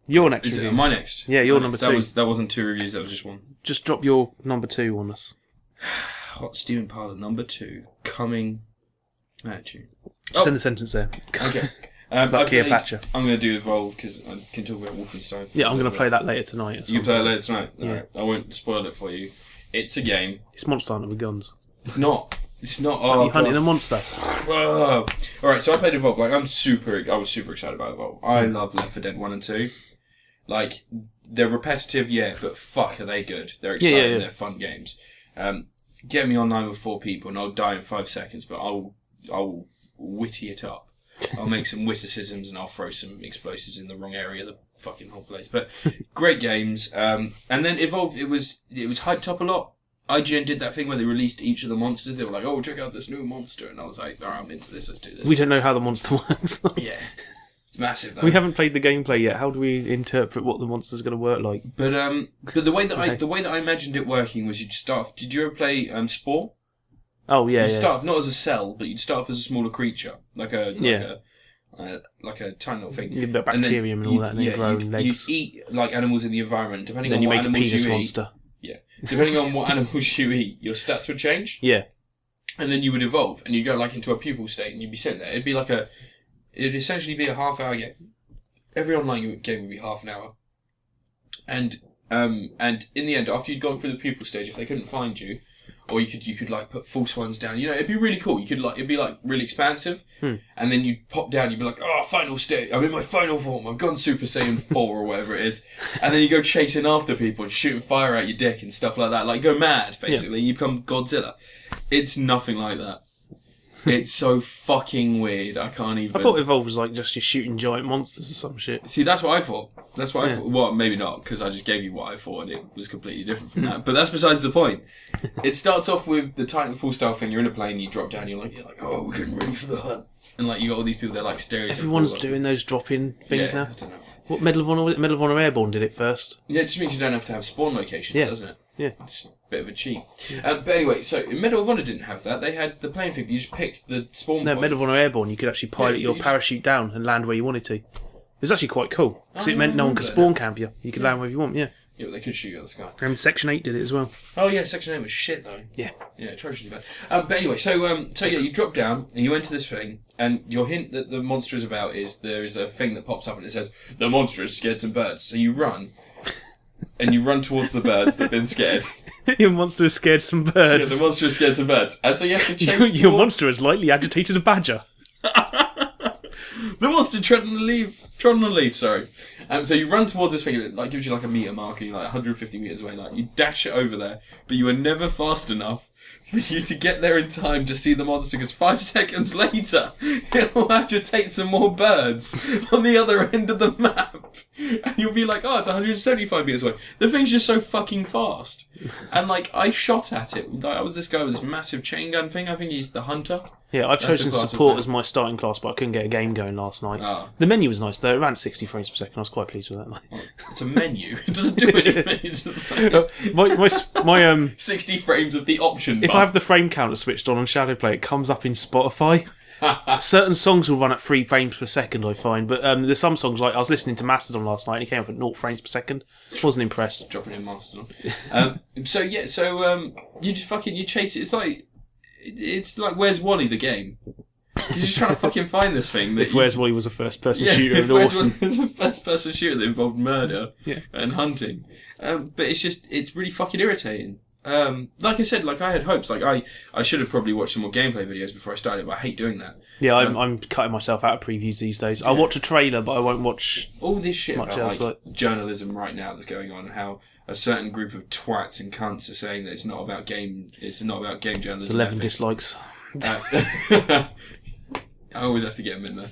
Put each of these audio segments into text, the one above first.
Your next Is review. it my next? Yeah, your number 2. That wasn't 2 reviews, that was just 1. Just drop your number 2 on us. Hot Steaming Pile number 2 coming at you. Just in the sentence there. Okay. Like Cleopatra. I'm going to do Evolve because I can talk about Wolfenstein. Yeah, I'm going to play that later tonight. You play it later tonight? Yeah. Alright, I won't spoil it for you. It's a game. It's Monster Hunter with guns. It's not. Oh, you hunting a monster. Oh. Alright, so I played Evolve. Like, I was super excited about Evolve. I love Left 4 Dead 1 and 2. Like, they're repetitive, yeah, but fuck, are they good? They're exciting, yeah. They're fun games. Get me online with 4 people and I'll die in 5 seconds, but I'll witty it up. I'll make some witticisms and I'll throw some explosives in the wrong area of the fucking whole place. But great games. And then Evolve, it was hyped up a lot. IGN did that thing where they released each of the monsters. They were like, oh, check out this new monster. And I was like, alright, I'm into this, let's do this. We don't know how the monster works. Yeah. It's massive, though. We haven't played the gameplay yet. How do we interpret what the monster's going to work like? But the way that I imagined it working was you'd start off, did you ever play Spore? Oh, yeah, You'd start off not as a cell, but you'd start off as a smaller creature. Like a tiny little thing. You get a bit of bacterium and all that, and then grow legs. You eat like animals in the environment, depending then on you what make a animals penis you monster. eat. Yeah. Depending on what animals you eat, your stats would change. Yeah. And then you would evolve, and you'd go like into a pupal state, and you'd be sitting there. It'd essentially be a half-hour game. Every online game would be half an hour. And in the end, after you'd gone through the pupal stage, if they couldn't find you, or you could like put false ones down, it'd be really cool. It'd be like really expansive, and then you'd pop down, you'd be like, oh, final state, I'm in my final form, I've gone Super Saiyan 4 or whatever it is, and then you go chasing after people and shooting fire out your dick and stuff like that, like go mad, basically. You become Godzilla. It's nothing like that. It's so fucking weird. I can't even... I thought Evolve was like just you shooting giant monsters or some shit. See, that's what I thought. I thought. Well, maybe not, because I just gave you what I thought and it was completely different from that. But that's besides the point. It starts off with the Titanfall style thing. You're in a plane, you drop down, you're like, oh, we're getting ready for the hunt. And like you got all these people, they're like stereotypical. Everyone's doing those drop-in things now. I don't know. What, Medal of Honor Airborne did it first? Yeah, it just means you don't have to have spawn locations, doesn't it? Yeah. It's a bit of a cheat. But anyway, so Medal of Honor didn't have that. They had the plane thing, but you just picked the spawn point. Medal of Honor Airborne, you could actually pilot your parachute down and land where you wanted to. It was actually quite cool, because it meant no one could spawn camp you. You could land wherever you want, yeah. Yeah, but they could shoot you out of the sky. And Section 8 did it as well. Oh yeah, Section 8 was shit though. Yeah. Yeah, atrociously bad. But anyway, so you drop down and you enter this thing, and your hint that the monster is about is there is a thing that pops up and it says, the monster has scared some birds. So you run, and you run towards the birds that have been scared. Your monster has scared some birds. Yeah, the monster has scared some birds. And so you have to chase Your monster has lightly agitated a badger. The monster trod on a leaf, sorry. So you run towards this thing, and it like gives you like a meter marker, you're like 150 metres away, like you dash it over there, but you are never fast enough for you to get there in time to see the monster, because 5 seconds later, it will agitate some more birds on the other end of the map. And you'll be like, oh, it's 175 metres away. The thing's just so fucking fast. And like, I shot at it. I was this guy with this massive chain gun thing. I think he's the hunter. Yeah, I've chosen support as my starting class, but I couldn't get a game going last night. Oh. The menu was nice though, it ran 60 frames per second. I was quite pleased with that. Well, it's a menu. It doesn't do anything. It's just like my 60 frames of the option If bar. I have the frame counter switched on Shadowplay, it comes up in Spotify. Certain songs will run at 3 frames per second, I find, but there's some songs, like I was listening to Mastodon last night and it came up at 0 frames per second. Wasn't impressed. Dropping in Mastodon. You just fucking, you chase it. It's like Where's Wally, the game. You're just trying to fucking find this thing. If Where's Wally was a first-person shooter, and awesome. It was a first-person shooter that involved murder and hunting. But it's really fucking irritating. Like I said, like I had hopes. Like I should have probably watched some more gameplay videos before I started, but I hate doing that. Yeah, I'm cutting myself out of previews these days. I'll watch a trailer, but I won't watch all this shit much about else, like journalism right now that's going on. How a certain group of twats and cunts are saying that it's not about game journalism. It's 11 dislikes. I always have to get them in there.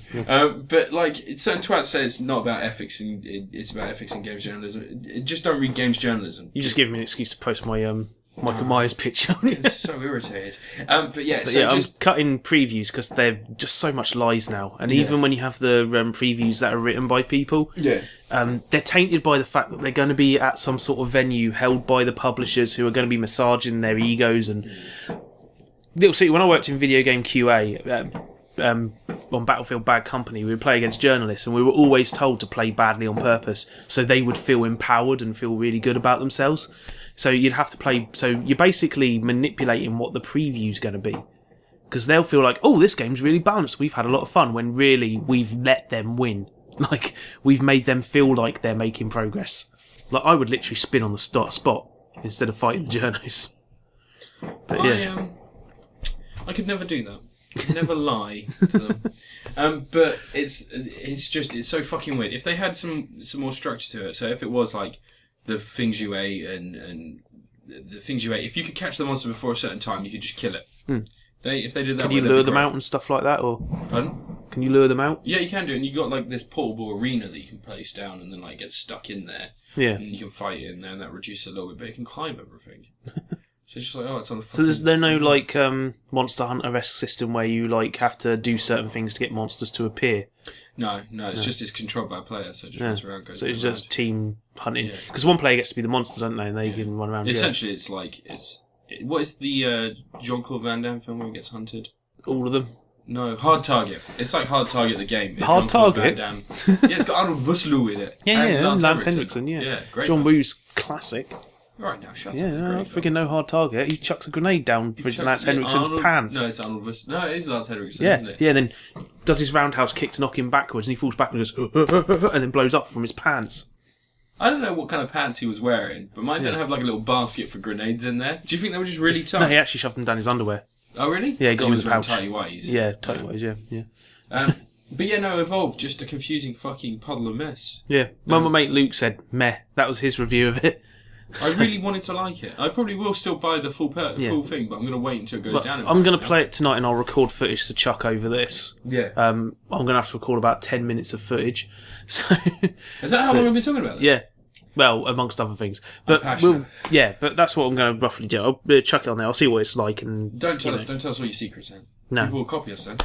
But like, certain twats say it's not about ethics and it's about ethics in games journalism. Just don't read games journalism. You just give me an excuse to post my Michael Myers picture. It's so irritated. I'm cutting previews because they're just so much lies now. And even when you have the previews that are written by people, they're tainted by the fact that they're going to be at some sort of venue held by the publishers who are going to be massaging their egos. And see, when I worked in video game QA, on Battlefield Bad Company, we would play against journalists, and we were always told to play badly on purpose, so they would feel empowered and feel really good about themselves. So you'd have to play. So you're basically manipulating what the preview's going to be, because they'll feel like, oh, this game's really balanced. We've had a lot of fun. When really we've let them win. Like we've made them feel like they're making progress. Like I would literally spin on the spot instead of fighting the journos. But yeah. I could never do that. I could never lie to them. But it's so fucking weird. If they had some more structure to it, so if it was like the things you ate and the things you ate, if you could catch the monster before a certain time, you could just kill it. If they did that, can you lure them out and stuff like that, or pardon? Can you lure them out? Yeah, you can do it. And you got like this portable arena that you can place down and then like get stuck in there. Yeah, and you can fight it in there, and that reduces it a little bit. But it can climb everything. So it's just like, it's on the. So there's no like Monster Hunter-esque system where you like have to do certain things to get monsters to appear. No, it's controlled by a player, so it just runs around. So it's just team hunting because one player gets to be the monster, don't they? And they can run around. Essentially, what is the Jean-Claude Van Damme film where he gets hunted? All of them. No, Hard Target. It's like Hard Target, the game. It's Hard Target? yeah, it's got Arnold Vosloo in it. Yeah, Lance Henriksen, yeah. Great John film. Woo's classic. Right now, shut up. Yeah, I freaking know Hard Target. He chucks a grenade down for Lance Henriksen's pants. No, it's Arnold Vosloo. No, it is Lance Henriksen, yeah, isn't it? Yeah, then does his roundhouse kick to knock him backwards, and he falls backwards and goes, and then blows up from his pants. I don't know what kind of pants he was wearing, but mine don't have like a little basket for grenades in there. Do you think they were just really tight? No, he actually shoved them down his underwear. Oh, really? Yeah, he got him in the pouch. Tighty whities. Yeah, tighty whities, yeah. But yeah, no, Evolve, just a confusing fucking puddle of mess. Yeah, my mate Luke said, meh. That was his review of it. I really wanted to like it. I probably will still buy the full thing, but I'm going to wait until it goes down. I'm going to play it tonight and I'll record footage to chuck over this. Yeah. I'm going to have to record about 10 minutes of footage. So is that how long we've been talking about this? Yeah. Well, amongst other things. But but that's what I'm going to roughly do. I'll chuck it on there. I'll see what it's like. And Don't tell us all your secrets then. No. People will copy us then.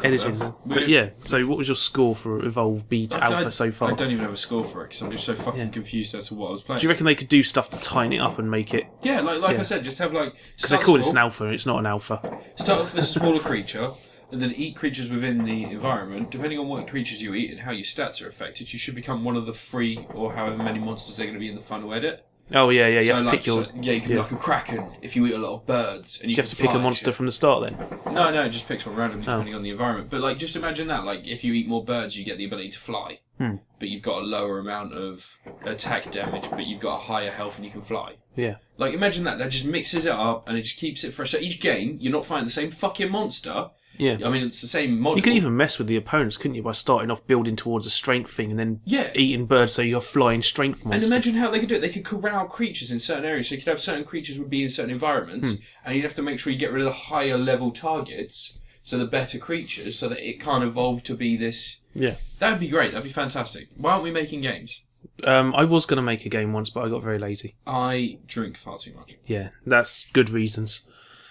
Editing. But yeah, so what was your score for Evolve Beta Alpha so far? I don't even have a score for it because I'm just so fucking confused as to what I was playing. Do you reckon they could do stuff to tighten it up and make it... Yeah, like I said, just have like... Because they call it an alpha and it's not an alpha. Start off as a smaller creature, and then eat creatures within the environment. Depending on what creatures you eat and how your stats are affected, you should become one of the 3 or however many monsters they're going to be in the final edit. Oh, yeah, you have to pick your... you can be like a kraken if you eat a lot of birds. And you have to pick a monster from the start then? No, it just picks one randomly depending on the environment. But like, just imagine that, like, if you eat more birds, you get the ability to fly. But you've got a lower amount of attack damage, but you've got a higher health and you can fly. Yeah. Like, imagine that just mixes it up and it just keeps it fresh. So each game, you're not fighting the same fucking monster. Yeah. I mean, it's the same model. You could even mess with the opponents, couldn't you, by starting off building towards a strength thing and then eating birds so you're flying strength monsters. And imagine how they could do it. They could corral creatures in certain areas. So you could have certain creatures would be in certain environments and you'd have to make sure you get rid of the higher level targets, so the better creatures, so that it can't evolve to be this... Yeah. That would be great. That'd be fantastic. Why aren't we making games? I was going to make a game once, but I got very lazy. I drink far too much. Yeah, that's good reasons.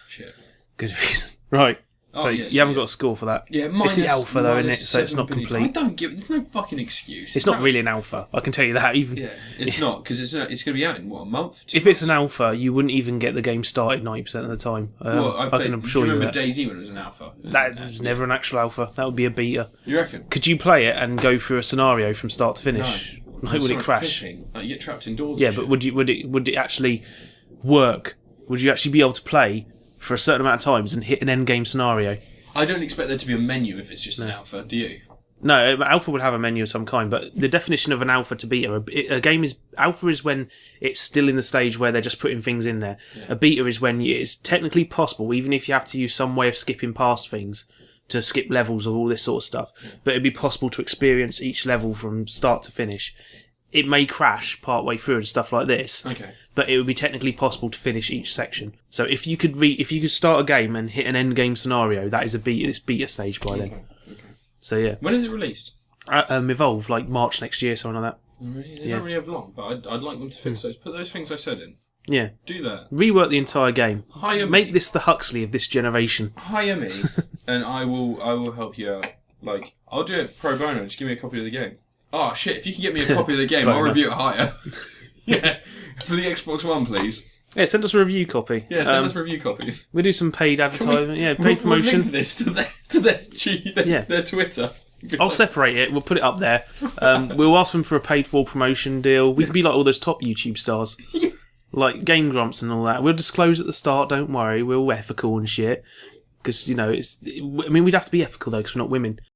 Shit. Good reasons. Right. So you haven't got a score for that. Yeah, it's the alpha though, isn't it? So it's not complete. I don't give. There's no fucking excuse. It's not really an alpha. I can tell you that. Even it's not, because it's going to be out in what, a month? If it's an alpha, you wouldn't even get the game started 90% of the time. I can assure you that. Do you remember DayZ when it was an alpha? That was never an actual alpha. That would be a beta. You reckon? Could you play it and go through a scenario from start to finish? No. Would it crash? You get trapped indoors. Yeah, but would it actually work? Would you actually be able to play for a certain amount of times and hit an end game scenario? I don't expect there to be a menu if it's just an alpha, do you? No, alpha would have a menu of some kind, but the definition of an alpha to beta, a game is... Alpha is when it's still in the stage where they're just putting things in there. Yeah. A beta is when it's technically possible, even if you have to use some way of skipping past things, to skip levels or all this sort of stuff, but it'd be possible to experience each level from start to finish. It may crash part way through and stuff like this, but it would be technically possible to finish each section. So if you could start a game and hit an end game scenario, that is a beta. It's beta stage by then. Okay. So yeah. When is it released? Evolve, like March next year, something like that. Really? They don't really have long, but I'd like them to fix those. Put those things I said in. Yeah. Do that. Rework the entire game. Make this the Huxley of this generation. Hire me, and I will help you out. Like, I'll do it pro bono. Just give me a copy of the game. Oh shit! If you can get me a copy of the game, I'll review it higher. Yeah, for the Xbox One, please. Yeah, send us a review copy. Yeah, send us review copies. We'll do some paid advertisement. Paid promotion. We'll link this to their Twitter. I'll separate it. We'll put it up there. We'll ask them for a paid-for promotion deal. We can be like all those top YouTube stars, like Game Grumps and all that. We'll disclose at the start. Don't worry. We're all ethical and shit. Because we'd have to be ethical though, because we're not women.